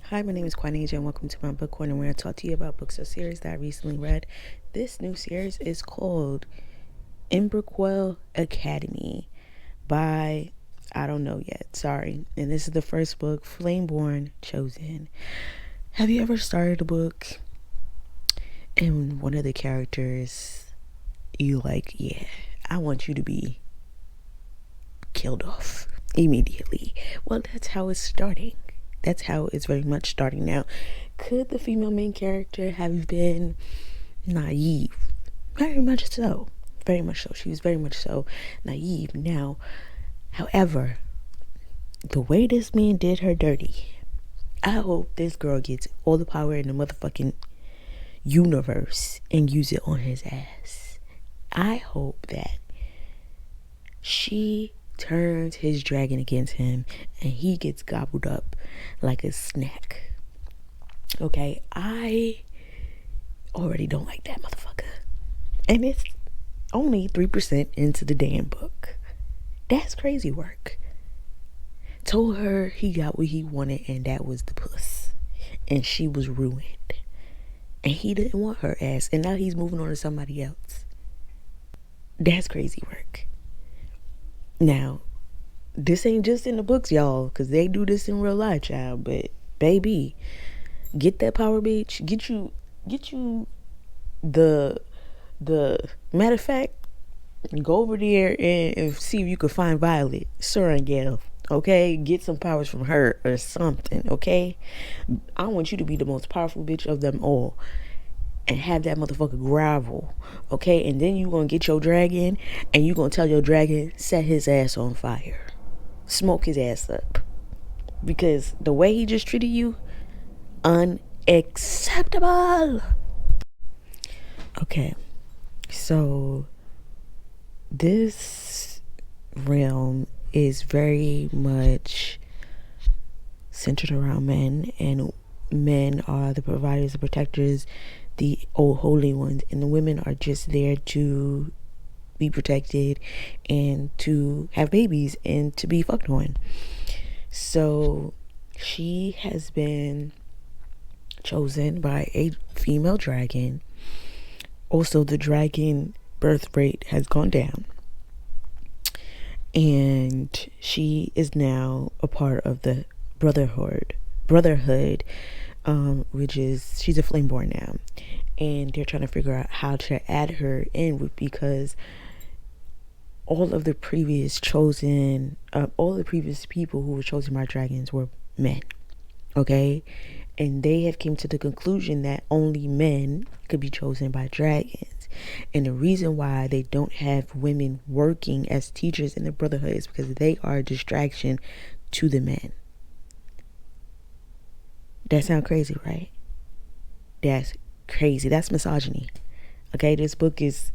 Hi, my name is Quanija and welcome to my book corner where I talk to you about books or series that I recently read. This new series is called Emberquell Academy by I don't know yet, sorry. And this is the first book, Flameborn Chosen. Have you ever started a book and one of the characters you like, yeah, I want you to be killed off immediately? Well, that's how it's starting. That's how it's very much starting now. Could the female main character have been naive? Very much so. Very much so. She was very much so naive. Now, however, the way this man did her dirty, I hope this girl gets all the power in the motherfucking universe and use it on his ass. I hope that she turns his dragon against him and he gets gobbled up like a snack. Okay, I already don't like that motherfucker. And it's only 3% into the damn book. That's crazy work. Told her he got what he wanted and that was the puss. And she was ruined. And he didn't want her ass. And now he's moving on to somebody else. That's crazy work. Now, this ain't just in the books, y'all, because they do this in real life, child. But baby, get that power, bitch. Get you the matter of fact, go over there and see if you can find Violet Sorrengale. Okay, get some powers from her or something. Okay, I want you to be the most powerful bitch of them all and have that motherfucker grovel. Okay, and then you gonna get your dragon and you gonna tell your dragon set his ass on fire, smoke his ass up, because the way he just treated you, unacceptable. Okay, so this realm is very much centered around men, and men are the providers, the protectors, the old holy ones, and the women are just there to be protected and to have babies and to be fucked on. So she has been chosen by a female dragon. Also, the dragon birth rate has gone down, and she is now a part of the brotherhood, which is, she's a flameborn now, and they're trying to figure out how to add her in because all of the previous people who were chosen by dragons were men. Okay, and they have came to the conclusion that only men could be chosen by dragons. And the reason why they don't have women working as teachers in the brotherhood is because they are a distraction to the men. That sounds crazy, right? That's crazy. That's misogyny. Okay, this book is,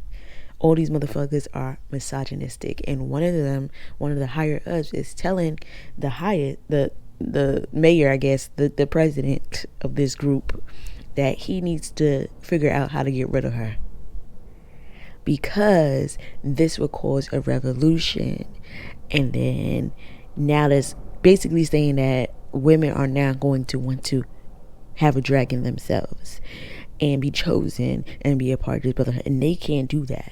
all these motherfuckers are misogynistic, and one of the higher ups is telling the mayor, I guess, the president of this group, that he needs to figure out how to get rid of her, because this will cause a revolution. And then now that's basically saying that women are now going to want to have a dragon themselves and be chosen and be a part of this brotherhood, and they can't do that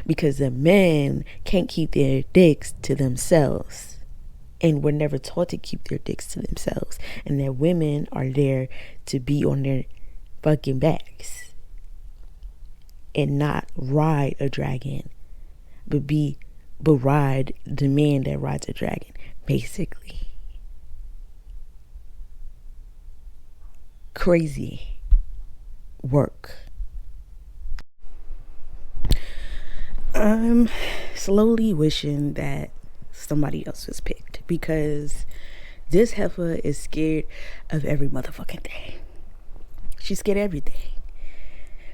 because the men can't keep their dicks to themselves, and were never taught to keep their dicks to themselves, and that women are there to be on their fucking backs and not ride a dragon, but ride the man that rides a dragon, basically. Crazy work. I'm slowly wishing that somebody else was picked, because this heifer is scared of every motherfucking thing. She's scared of everything.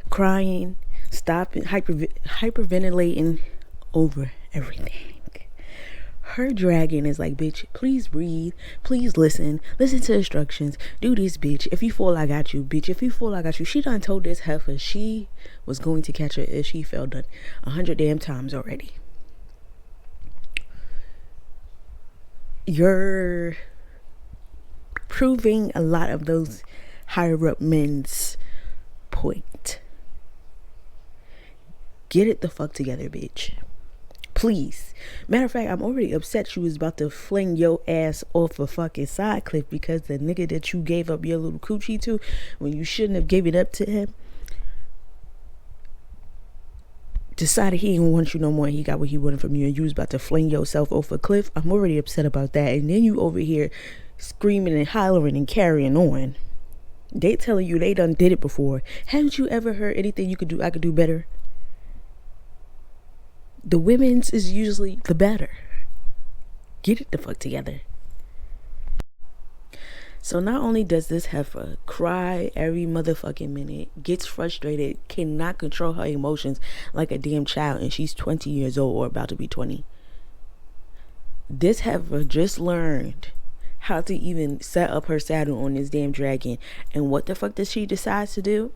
Crying, stopping, hyperventilating over everything. Her dragon is like, bitch, please breathe, please listen to instructions, do this, bitch. If you fall, I got you, bitch. If you fall, I got you. She done told this heifer she was going to catch her if she fell done 100 damn times already. Your proving a lot of those higher up men's point. Get it the fuck together, bitch. Please. Matter of fact, I'm already upset you was about to fling your ass off a fucking side cliff because the nigga that you gave up your little coochie to when you shouldn't have gave it up to him decided he didn't want you no more and he got what he wanted from you and you was about to fling yourself off a cliff. I'm already upset about that. And then you over here screaming and hollering and carrying on. They telling you they done did it before. Haven't you ever heard anything you could do I could do better? The women's is usually the better. Get it the fuck together. So not only does this heifer cry every motherfucking minute, gets frustrated, cannot control her emotions like a damn child, and she's 20 years old or about to be 20. This heifer just learned how to even set up her saddle on this damn dragon. And what the fuck does she decide to do?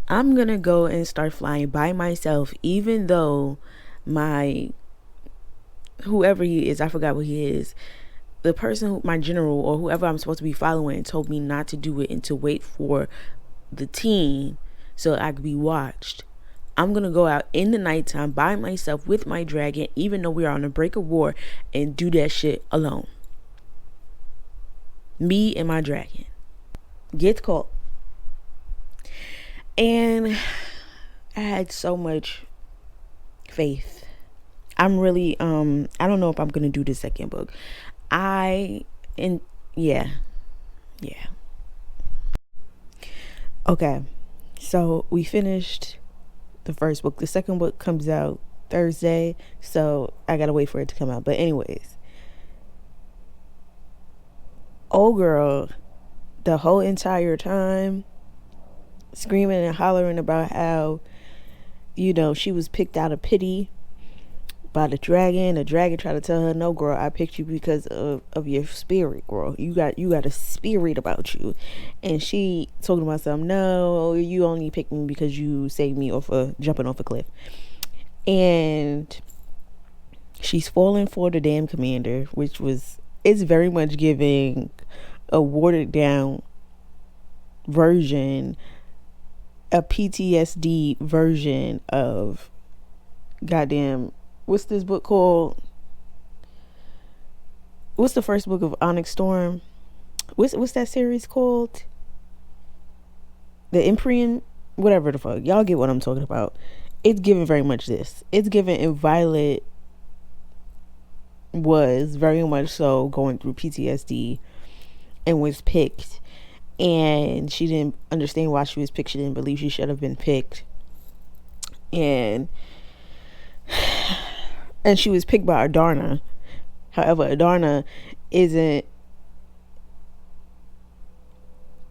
I'm gonna go and start flying by myself, even though my whoever he is, I forgot what he is, the person who, my general or whoever I'm supposed to be following, told me not to do it and to wait for the team so I could be watched. I'm gonna go out in the nighttime by myself with my dragon, even though we're on a break of war, and do that shit alone. Me and my dragon. Get caught. And I had so much faith. I'm really I don't know if I'm gonna do the second book. Yeah. Okay, so we finished the first book. The second book comes out Thursday, so I gotta wait for it to come out. But anyways, old girl, the whole entire time screaming and hollering about how, you know, she was picked out of pity by the dragon. The dragon tried to tell her, no girl, I picked you because of your spirit, girl. You got a spirit about you. And she talking about something, no, you only picked me because you saved me jumping off a cliff. And she's falling for the damn commander, which it's very much giving a watered down version, a PTSD version of goddamn, what's this book called? What's the first book of Onyx Storm? What's that series called? The Imprian, whatever the fuck. Y'all get what I'm talking about. It's given very much this. It's given, and Violet was very much so going through PTSD and was picked, and she didn't understand why she was picked. She didn't believe she should have been picked, and she was picked by Adarna. However, Adarna isn't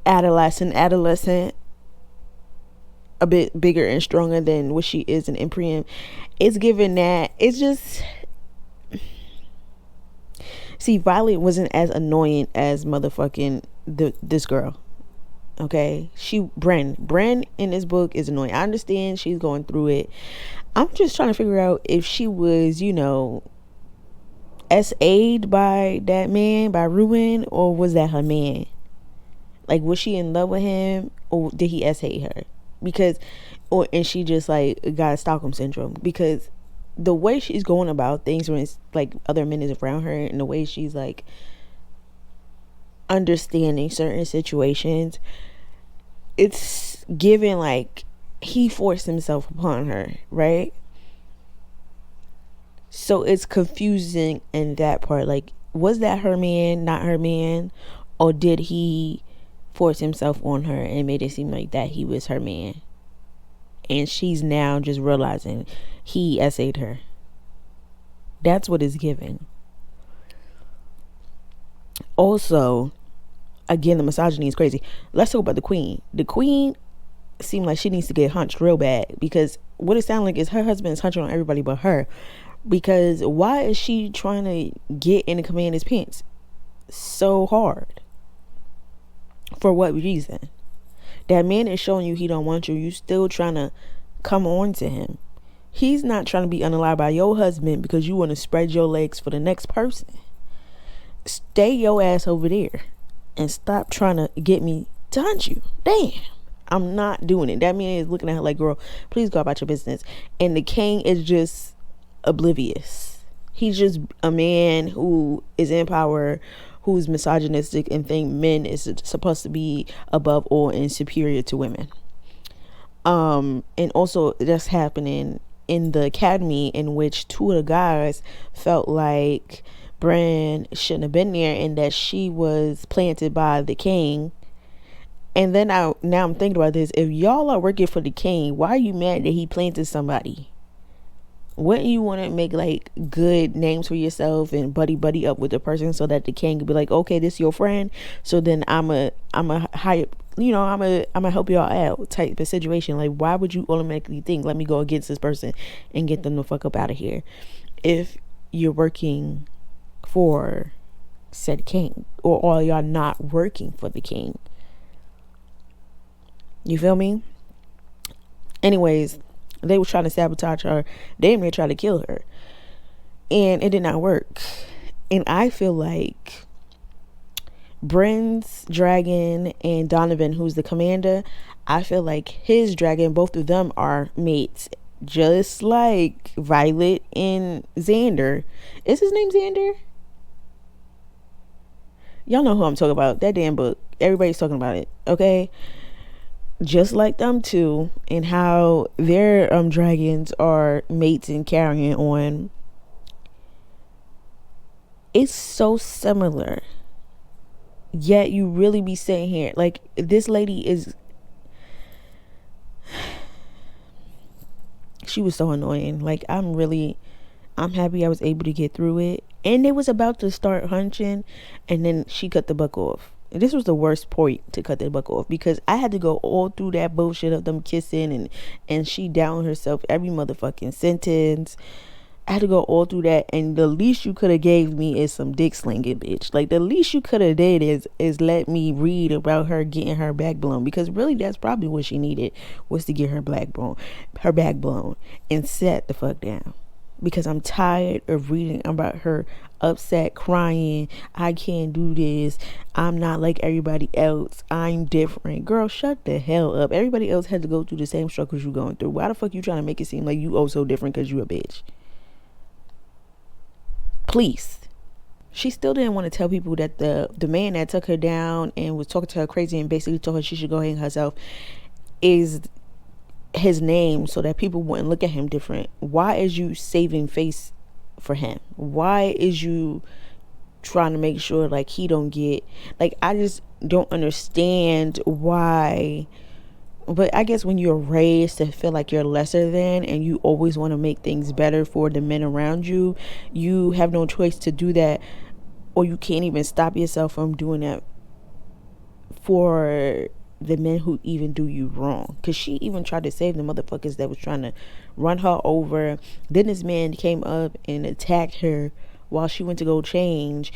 adolescent, a bit bigger and stronger than what she is in Imprian. It's given that it's just, see, Violet wasn't as annoying as motherfucking this girl. Okay, Bren in this book is annoying. I understand she's going through it. I'm just trying to figure out if she was, you know, SA'd by that man, by Ruin, or was that her man? Like, was she in love with him, or did he SA her? Because, and she just like got Stockholm syndrome, because the way she's going about things when it's like other men is around her, and the way she's like understanding certain situations, it's given like he forced himself upon her, right? So it's confusing in that part. Like, was that her man, not her man, or did he force himself on her and made it seem like that he was her man, and she's now just realizing he SA'd her? That's what is given. Also, again, the misogyny is crazy. Let's talk about the queen. The queen seemed like she needs to get hunched real bad, because what it sounds like is her husband is hunching on everybody but her. Because why is she trying to get in the commander's pants so hard? For what reason? That man is showing you he don't want you. You still trying to come on to him. He's not trying to be unalived by your husband because you want to spread your legs for the next person. Stay your ass over there. and stop trying to get me to hunt you. Damn. I'm not doing it. That man is looking at her like, girl, please go about your business. And the king is just oblivious. He's just a man who is in power, who's misogynistic and think men is supposed to be above all and superior to women. And also that's happening in the academy, in which two of the guys felt like Bran shouldn't have been there and that she was planted by the king. And then now I'm thinking about this. If y'all are working for the king, why are you mad that he planted somebody? Wouldn't you want to make like good names for yourself and buddy up with the person so that the king could be like, okay, this is your friend, so then I'm a hire, you know, I'm a help y'all out type of situation. Like, why would you automatically think, let me go against this person and get them the fuck up out of here if you're working for said king, or are y'all not working for the king? You feel me? Anyways, they were trying to sabotage her. They may try to kill her, and it did not work. And I feel like Bran's dragon and Donovan, who's the commander, I feel like his dragon, both of them are mates, just like Violet and Xander. Is his name Xander? Y'all know who I'm talking about. That damn book. Everybody's talking about it. Okay. Just like them two, and how their dragons are mates and carrying on. It's so similar. Yet you really be sitting here like, this lady is, she was so annoying. Like, I'm happy I was able to get through it. And it was about to start hunching, and then she cut the buck off. This was the worst point to cut the buck off, because I had to go all through that bullshit of them kissing and she down herself every motherfucking sentence. I had to go all through that, and the least you could have gave me is some dick slinging, bitch. Like, the least you could have did is let me read about her getting her back blown, because really that's probably what she needed, was to get her back blown and set the fuck down. Because I'm tired of reading about her upset, crying, I can't do this, I'm not like everybody else, I'm different. Girl, shut the hell up. Everybody else had to go through the same struggles you going through. Why the fuck you trying to make it seem like you so different because you a bitch? Please. She still didn't want to tell people that the man that took her down and was talking to her crazy and basically told her she should go hang herself is his name, so that people wouldn't look at him different. Why is you saving face for him? Why is you trying to make sure like he don't get, like, I just don't understand why. But I guess when you're raised to feel like you're lesser than, and you always want to make things better for the men around you, you have no choice to do that, or you can't even stop yourself from doing that for the men who even do you wrong. Because she even tried to save the motherfuckers that was trying to run her over. Then this man came up and attacked her while she went to go change,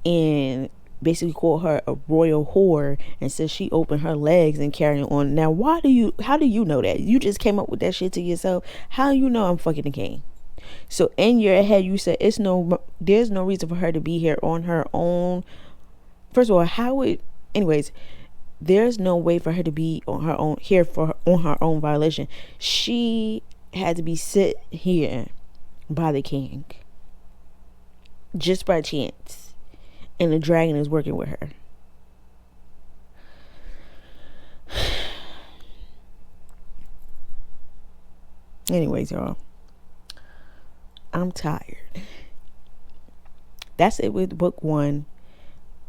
and basically called her a royal whore, and said she opened her legs and carrying on. Now, how do you know that? You just came up with that shit to yourself. How you know I'm fucking the king? So in your head you said there's no reason for her to be here on her own. First of all, there's no way for her to be on her own here on her own violation. She had to be sit here by the king just by chance, and the dragon is working with her. Anyways, y'all, I'm tired. That's it with book 1.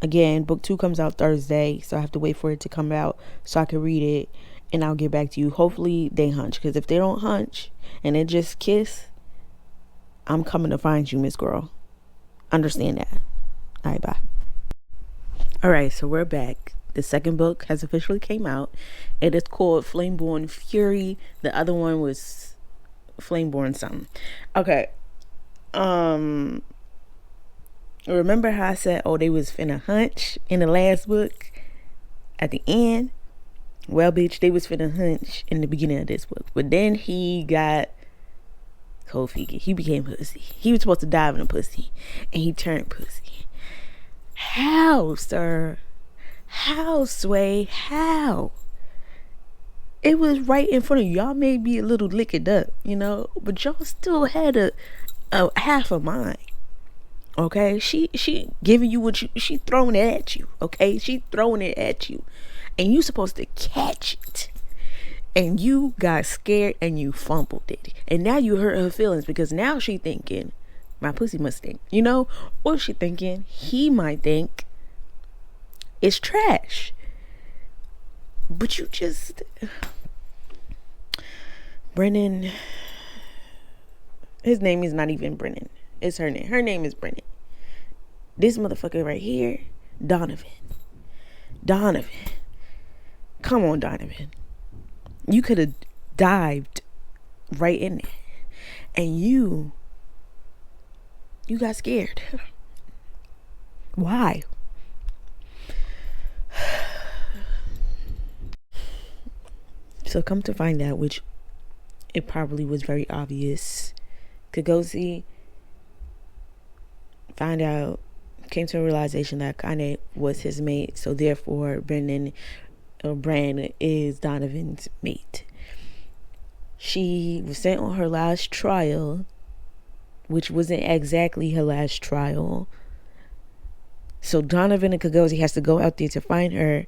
Again, book 2 comes out Thursday, so I have to wait for it to come out so I can read it, and I'll get back to you. Hopefully they hunch, because if they don't hunch and they just kiss, I'm coming to find you, Miss Girl. Understand that. All right, bye. All right, so we're back. The second book has officially came out. It is called Flameborn Fury. The other one was Flameborn something. Okay. Remember how I said, they was finna hunch in the last book at the end? Well, bitch, they was finna hunch in the beginning of this book. But then he got cold feet. He became pussy. He was supposed to dive in a pussy, and he turned pussy. How, sir? How, Sway? How? It was right in front of you. Y'all may be a little licked up, but y'all still had a half a mind. Okay, she giving you what she throwing it at you. Okay, she throwing it at you, and you supposed to catch it. And you got scared and you fumbled it, and now you hurt her feelings because now she thinking my pussy must stink, or she thinking he might think it's trash. But you just Brennan. His name is not even Brennan. It's her name. Her name is Brennan. This motherfucker right here, Donovan. Come on, Donovan. You could have dived right in there. And you got scared. Why? So come to find out, which it probably was very obvious, Kagosi came to a realization that Kane was his mate, so therefore Bran is Donovan's mate. She was sent on her last trial, which wasn't exactly her last trial. So Donovan and Kagosi has to go out there to find her.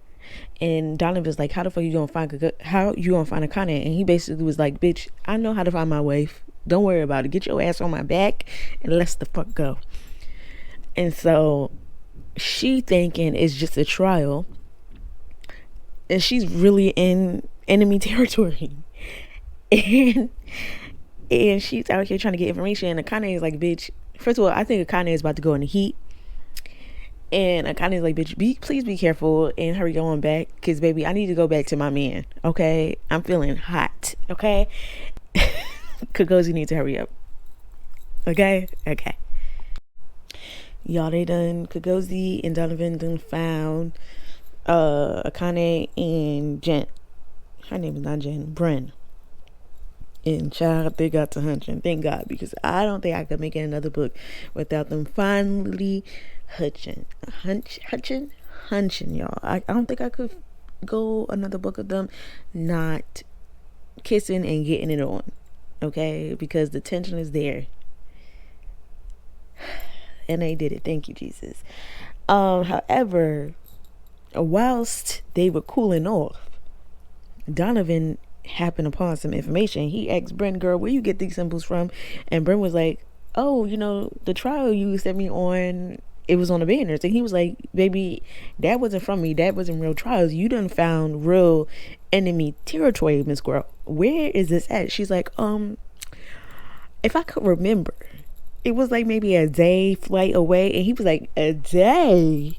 And Donovan's like, how the fuck you gonna find Akane? And he basically was like, bitch, I know how to find my wife. Don't worry about it. Get your ass on my back and let's the fuck go. And so she thinking it's just a trial, and she's really in enemy territory. And she's out here trying to get information, and Akane is like, bitch, first of all, I think Akane is about to go in the heat. And Akane is like, bitch, please be careful and hurry on back, because baby, I need to go back to my man. Okay, I'm feeling hot. Okay. Kagosi needs to hurry up. Okay. Y'all, Kagosi and Donovan done found Akane and Jen. Her name is not Jen, Bren. And child, they got to hunching. Thank God, because I don't think I could make another book without them finally hunching, y'all. I don't think I could go another book of them not kissing and getting it on. Okay, because the tension is there. And they did it. Thank you, Jesus. However, whilst they were cooling off, Donovan happened upon some information. He asked Bren, girl, where you get these symbols from? And Bren was like, oh, the trial you sent me on, it was on the banners. And he was like, baby, that wasn't from me. That wasn't real trials. You done found real enemy territory, Miss Girl. Where is this at? She's like, if I could remember, it was like maybe a day flight away. And he was like, a day?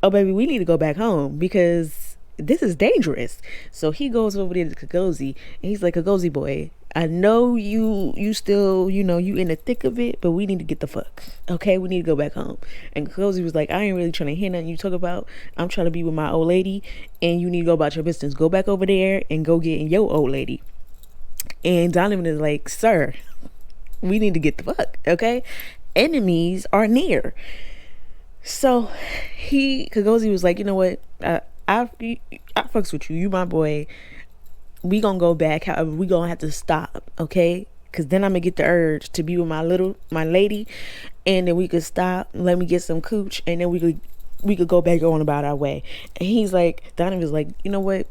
Oh, baby, we need to go back home because this is dangerous. So he goes over there to Kagosi, and he's like, Kagosi boy, I know you still, you in the thick of it, but we need to get the fuck. Okay, we need to go back home. And Kagosi was like, I ain't really trying to hear nothing you talk about. I'm trying to be with my old lady, and you need to go about your business. Go back over there and go get your old lady. And Donovan is like, sir, we need to get the fuck. Okay, enemies are near. So Kagosi was like, you know what? I fucks with you. You my boy. We gonna go back. However, we gonna have to stop. Okay? Cause then I'm gonna get the urge to be with my lady, and then we could stop. Let me get some cooch, and then we could go back on about our way. And he's like, Donovan's like, you know what?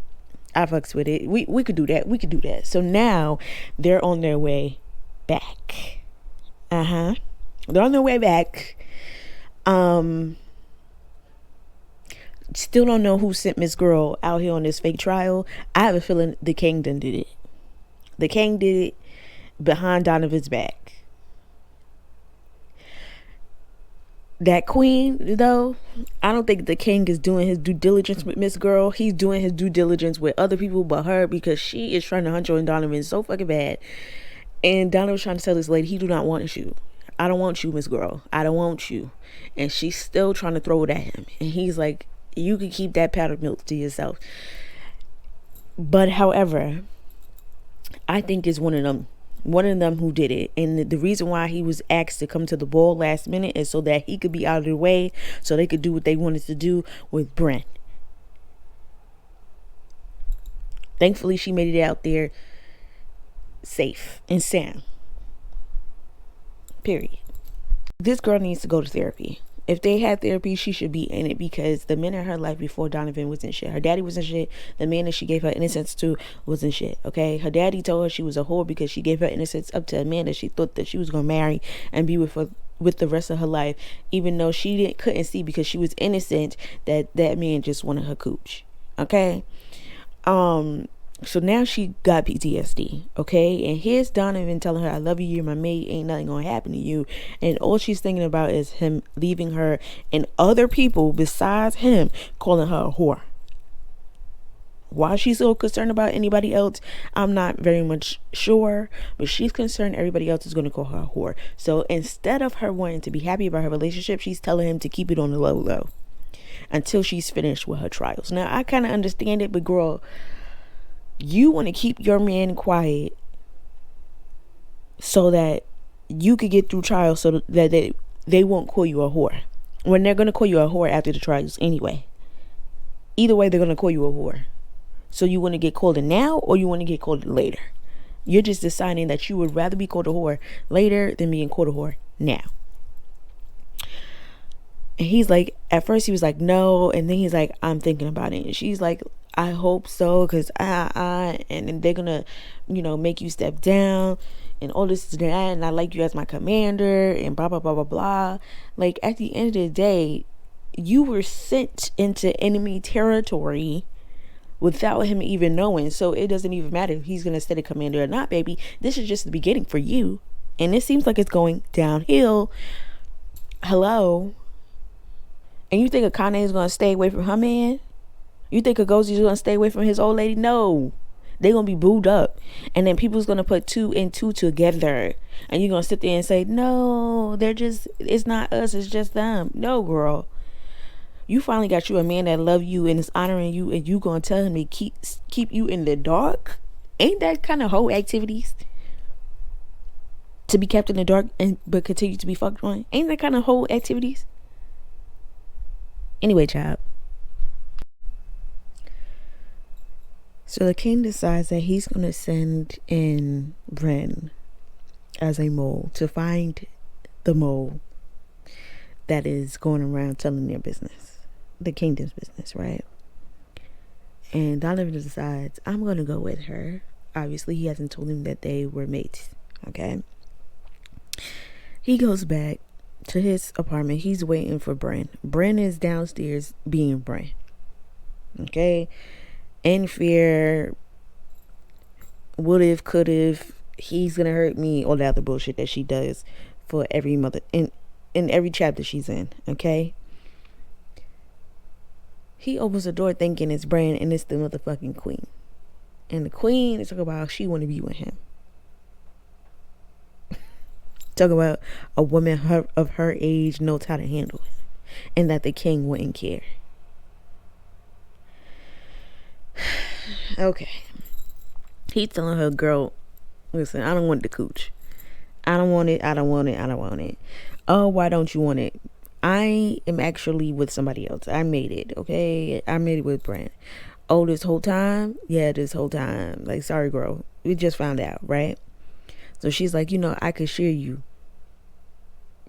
I fucks with it. We could do that. We could do that. So now they're on their way back. They're on their way back. Still don't know who sent Miss Girl out here on this fake trial. I have a feeling the king done did it. The king did it behind Donovan's back. That queen, though, I don't think the king is doing his due diligence with Miss Girl. He's doing his due diligence with other people but her, because she is trying to hunch on Donovan so fucking bad. And Donovan's trying to tell this lady, he do not want you. I don't want you, Miss Girl. I don't want you. And she's still trying to throw it at him. And he's like, you can keep that powdered milk to yourself. But however, I think it's one of them who did it. And the reason why he was asked to come to the ball last minute is so that he could be out of the way, so they could do what they wanted to do with Brent. Thankfully, she made it out there safe and sound. Period. This girl needs to go to therapy. If they had therapy, she should be in it, because the men in her life before Donovan wasn't shit. Her daddy wasn't shit. The man that she gave her innocence to wasn't shit. Okay, her daddy told her she was a whore because she gave her innocence up to a man that she thought that she was gonna marry and be with the rest of her life, even though she couldn't see, because she was innocent, that man just wanted her cooch. Okay, so now she got PTSD, okay? And here's Donovan telling her, I love you, you're my mate, ain't nothing gonna happen to you. And all she's thinking about is him leaving her, and other people besides him calling her a whore. Why she's so concerned about anybody else, I'm not very much sure, but she's concerned everybody else is going to call her a whore. So instead of her wanting to be happy about her relationship, she's telling him to keep it on the low until she's finished with her trials. Now, I kind of understand it, but girl, you want to keep your man quiet so that you could get through trials, so that they won't call you a whore, when they're going to call you a whore after the trials anyway. Either way, they're going to call you a whore. So you want to get called it now, or you want to get called it later? You're just deciding that you would rather be called a whore later than being called a whore now. And he's like, at first he was like, no. And then he's like, I'm thinking about it. And she's like, I hope so, because and they're gonna, make you step down and all this and that, and I like you as my commander and blah blah blah blah blah. Like, at the end of the day, you were sent into enemy territory without him even knowing. So it doesn't even matter if he's gonna stay the commander or not, baby. This is just the beginning for you, and it seems like it's going downhill. Hello. And you think Akane is gonna stay away from her man? You think Agozi's gonna stay away from his old lady? No. They're gonna be booed up. And then people's gonna put 2 and 2 together. And you're gonna sit there and say, no, it's not us, it's just them. No, girl. You finally got you a man that love you and is honoring you, and you gonna tell him to keep you in the dark? Ain't that kind of whole activities? To be kept in the dark but continue to be fucked on? Ain't that kind of whole activities? Anyway, child. So the king decides that he's going to send in Bren as a mole to find the mole that is going around telling their business, the kingdom's business, right? And Donovan decides, I'm going to go with her. Obviously, he hasn't told him that they were mates, okay? He goes back to his apartment. He's waiting for Bren. Bren is downstairs being Bren, okay? In fear, would if, could if, he's gonna hurt me, all the other bullshit that she does for every mother in every chapter she's in, okay? He opens the door thinking it's Bran, and it's the motherfucking queen. And the queen is talking about how she want to be with him. Talk about a woman of her age knows how to handle it, and that the king wouldn't care. Okay. He's telling her, girl, listen, I don't want the cooch. I don't want it. Oh, why don't you want it? I am actually with somebody else. I made it, okay? I made it with Brent. Oh, this whole time? Yeah, this whole time. Like, sorry, girl. We just found out, right? So she's like, I could share you.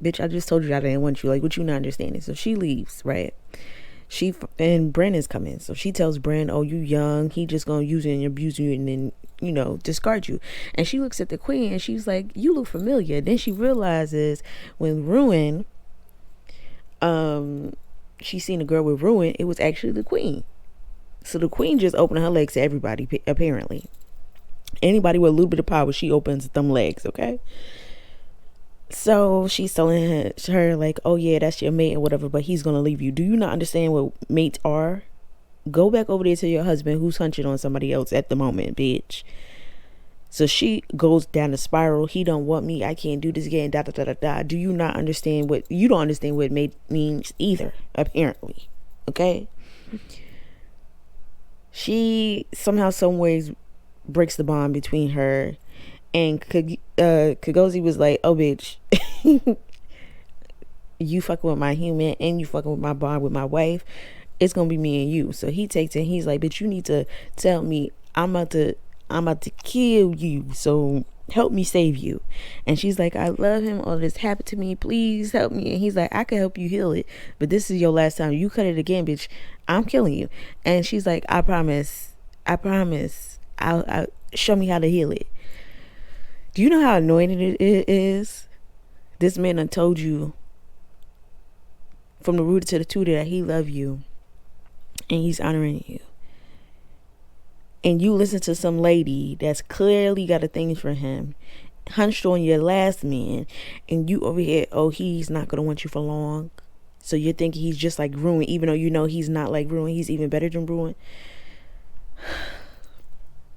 Bitch, I just told you I didn't want you. Like, what you not understanding? So she leaves, right? And Bren is coming. So she tells Bren, oh, you young. He just gonna use you and abuse you and then, discard you. And she looks at the queen and she's like, you look familiar. Then she realizes when Ruin, she seen a girl with Ruin, it was actually the queen. So the queen just opened her legs to everybody, apparently. Anybody with a little bit of power, she opens them legs, okay? So she's telling her like, oh yeah, that's your mate or whatever, but he's gonna leave you. Do you not understand what mates are? Go back over there to your husband who's hunching on somebody else at the moment, bitch. So she goes down the spiral. He don't want me. I can't do this again. Da da da da da. Do you not understand what you don't understand what mate means either? Apparently, okay. She somehow, some ways, breaks the bond between her and Kagozi was like, oh bitch, you fucking with my human and you fucking with my bond with my wife, it's gonna be me and you. So he takes it, he's like, bitch, you need to tell me I'm about to kill you, so help me save you. And she's like, I love him, all this happened to me, please help me. And he's like, I can help you heal it, but this is your last time. You cut it again, bitch, I'm killing you. And she's like, I promise, I'll show me how to heal it. Do you know how annoying it is? This man done told you from the root to the tutor that he love you and he's honoring you, and you listen to some lady that's clearly got a thing for him, hunched on your last man, and you over here, oh, he's not gonna want you for long, so you're thinking he's just like Ruin, even though you know he's not like Ruin, he's even better than Ruin.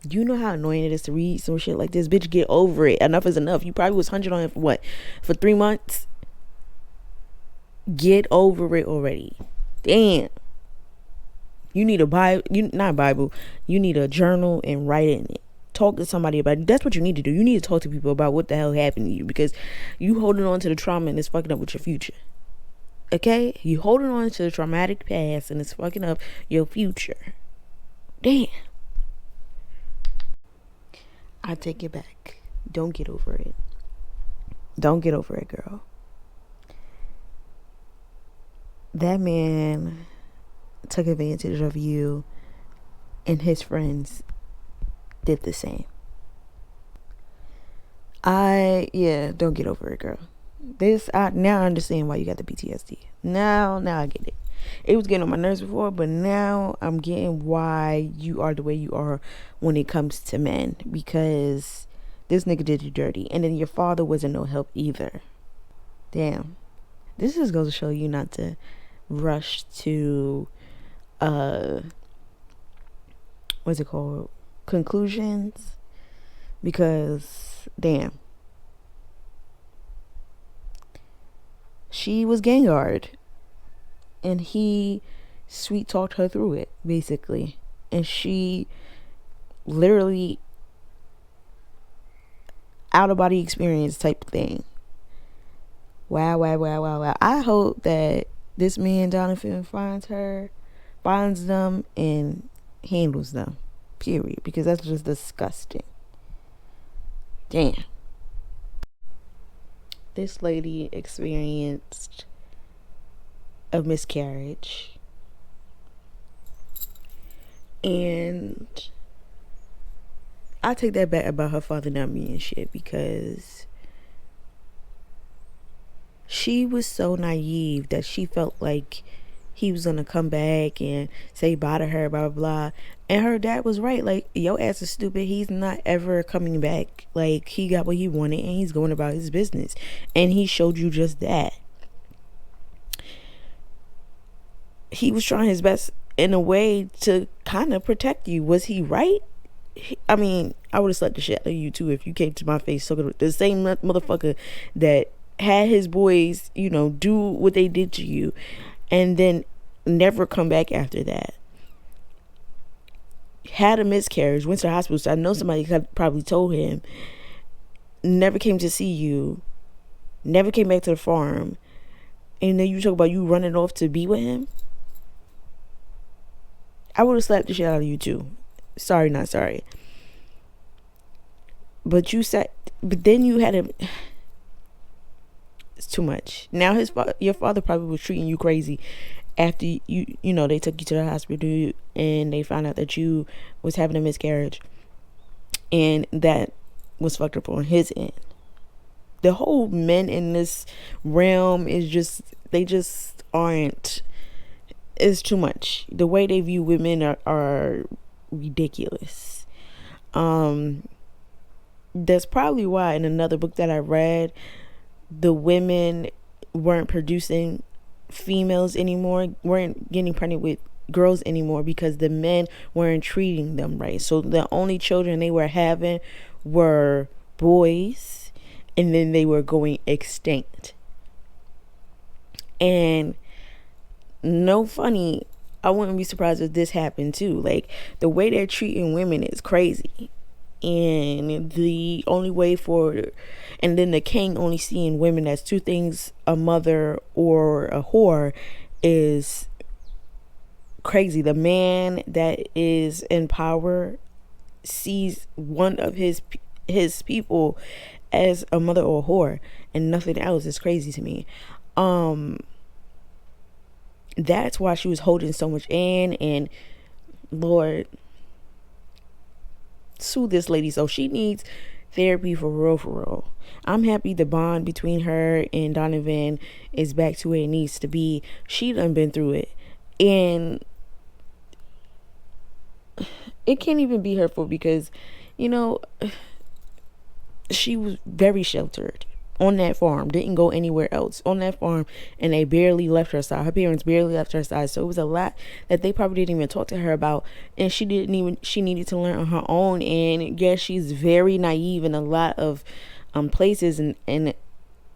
Do you know how annoying it is to read some shit like this? Bitch, get over it. Enough is enough. You probably was 100 on it for what? For 3 months? Get over it already. Damn. You need a Bible, not a Bible, you need a journal and write in it. Talk to somebody about it. That's what you need to do. You need to talk to people about what the hell happened to you, because you holding on to the trauma and it's fucking up with your future. Okay? You holding on to the traumatic past and it's fucking up your future. Damn. I take it back. Don't get over it. Don't get over it, girl. That man took advantage of you, and his friends did the same. Don't get over it, girl. Now I understand why you got the PTSD. Now I get it. It was getting on my nerves before, but now I'm getting why you are the way you are when it comes to men, because this nigga did you dirty, and then your father wasn't no help either. Damn. This just goes to show you not to rush to what's it called, conclusions, because damn, she was Gengar and he sweet talked her through it, basically, and she literally out of body experience type thing. Wow. I hope that this man Jonathan finds them and handles them, period, because that's just disgusting. Damn. This lady experienced a miscarriage, and I take that back about her father not being shit, because she was so naive that she felt like he was gonna come back and say bye to her, blah blah blah. And her dad was right. Like, your ass is stupid. He's not ever coming back. Like, he got what he wanted and he's going about his business. And he showed you just that. He was trying his best in a way to kind of protect you. Was he right? I mean, I would have slapped the shit out of you too if you came to my face talking with the same motherfucker that had his boys, do what they did to you, and then never come back after that. Had a miscarriage, went to the hospital. So I know somebody probably told him. Never came to see you. Never came back to the farm. And then you talk about you running off to be with him. I would have slapped the shit out of you too. Sorry, not sorry. But then you had him. It's too much. Now your father probably was treating you crazy after they took you to the hospital and they found out that you was having a miscarriage, and that was fucked up on his end. The whole men in this realm is they just aren't. It's too much. The way they view women are ridiculous. That's probably why in another book that I read, the women weren't producing females anymore, weren't getting pregnant with girls anymore, because the men weren't treating them right. So the only children they were having were boys, and then they were going extinct. And no funny, I wouldn't be surprised if this happened too. Like, the way they're treating women is crazy. And the only way and then the king only seeing women as two things, a mother or a whore, is crazy. The man that is in power sees one of his people as a mother or a whore and nothing else is crazy to me. That's why she was holding so much in, and Lord, sue this lady. So she needs therapy for real, for real. I'm happy the bond between her and Donovan is back to where it needs to be. She done been through it, and it can't even be her fault because, you know, she was very sheltered on that farm, didn't go anywhere else on that farm, and they barely left her side. Her parents barely left her side, so it was a lot that they probably didn't even talk to her about, and she needed to learn on her own. And yes, she's very naive in a lot of places and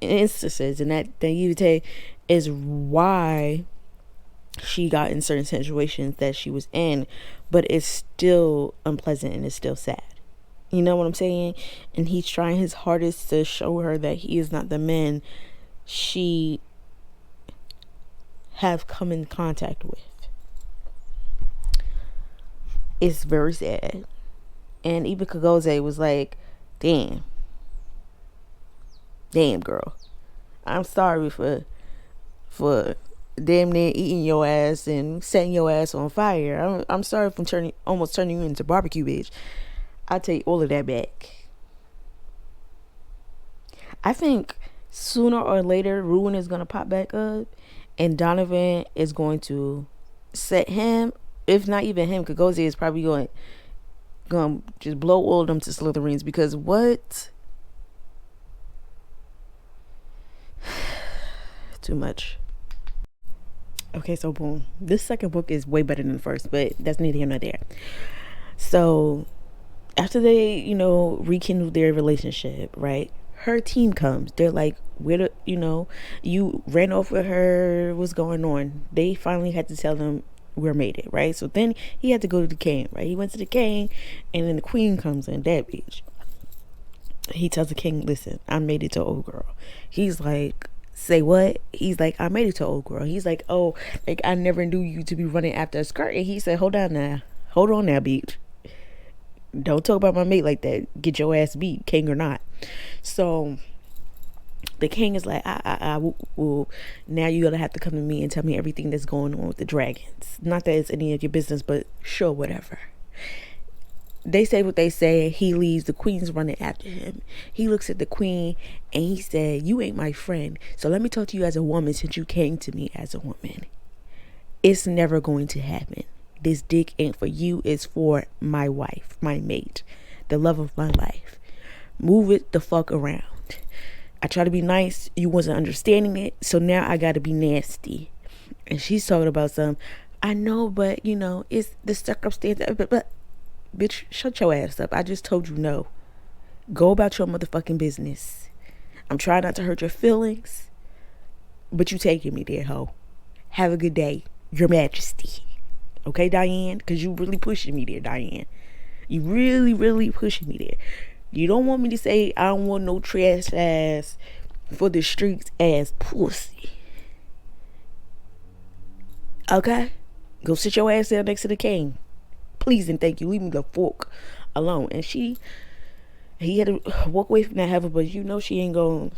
instances, and that naivete is why she got in certain situations that she was in, but it's still unpleasant and it's still sad. You know what I'm saying? And he's trying his hardest to show her that he is not the man she have come in contact with. It's very sad. And even Kagoze was like, damn girl, I'm sorry for damn near eating your ass and setting your ass on fire. I'm sorry for almost turning you into barbecue, bitch. I take all of that back. I think sooner or later Ruin is gonna pop back up, and Donovan is going to set him, if not even him, Kagoze is probably going just blow all of them to Slytherins, because what? Too much. Okay, so boom. This second book is way better than the first, but that's neither here nor there. So after they, rekindle their relationship, right? Her team comes. They're like, you ran off with her. What's going on? They finally had to tell them we're made it, right? So then he had to go to the king, right? He went to the king, and then the queen comes in, that bitch. He tells the king, listen, I made it to old girl. He's like, say what? He's like, I made it to old girl. He's like, oh, like I never knew you to be running after a skirt. And he said, hold on now, bitch. Don't talk about my mate like that. Get your ass beat, king or not. So the king is like, well, now you're gonna have to come to me and tell me everything that's going on with the dragons. Not that it's any of your business, but sure, whatever. They say what they say. He leaves. The queen's running after him. He looks at the queen and he said, you ain't my friend, so let me talk to you as a woman since you came to me as a woman. It's never going to happen. This dick ain't for you. It's for my wife, my mate, the love of my life. Move it the fuck around. I try to be nice. You wasn't understanding it. So now I got to be nasty. And she's talking about I know, but it's the circumstance. But bitch, shut your ass up. I just told you no. Go about your motherfucking business. I'm trying not to hurt your feelings, but you taking me there, ho. Have a good day, Your Majesty. Okay, Diane? Because you really pushing me there, Diane. You really, really pushing me there. You don't want me to say I don't want no trash ass for the streets ass pussy. Okay? Go sit your ass down next to the king. Please and thank you. Leave me the fork alone. And he had to walk away from that heifer, but she's not gonna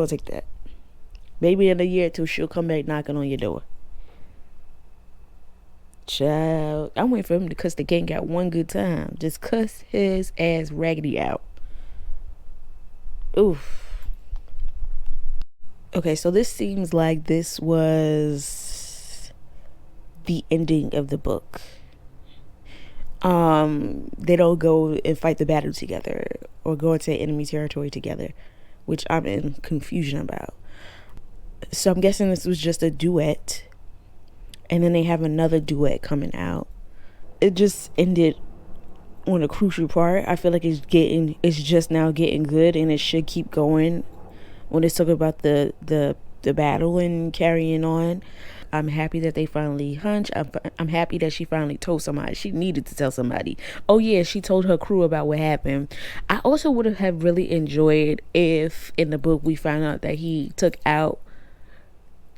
take that. Maybe in a year or two she'll come back knocking on your door. Child, I'm waiting for him to cuss the king out one good time. Just cuss his ass raggedy out. Oof. Okay, so this seems like this was the ending of the book. They don't go and fight the battle together or go into enemy territory together, which I'm in confusion about. So I'm guessing this was just a duet, and then they have another duet coming out. It just ended on a crucial part. I feel like it's just now getting good, and it should keep going when it's talking about the battle and carrying on. I'm happy that they finally hunched. I'm happy that she finally told somebody. She needed to tell somebody. Oh yeah, she told her crew about what happened. I also would have really enjoyed if in the book we found out that he took out,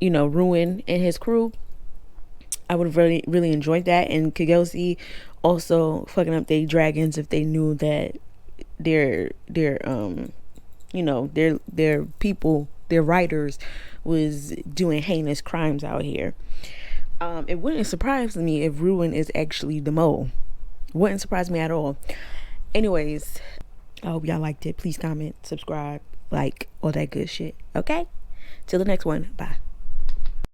Ruin and his crew. I would have really enjoyed that. And Kigelse also fucking up their dragons if they knew that their their people, their writers, was doing heinous crimes out here. It wouldn't surprise me if Ruin is actually the mole. Wouldn't surprise me at all. Anyways, I hope y'all liked it. Please comment, subscribe, like, all that good shit. Okay? Till the next one. Bye.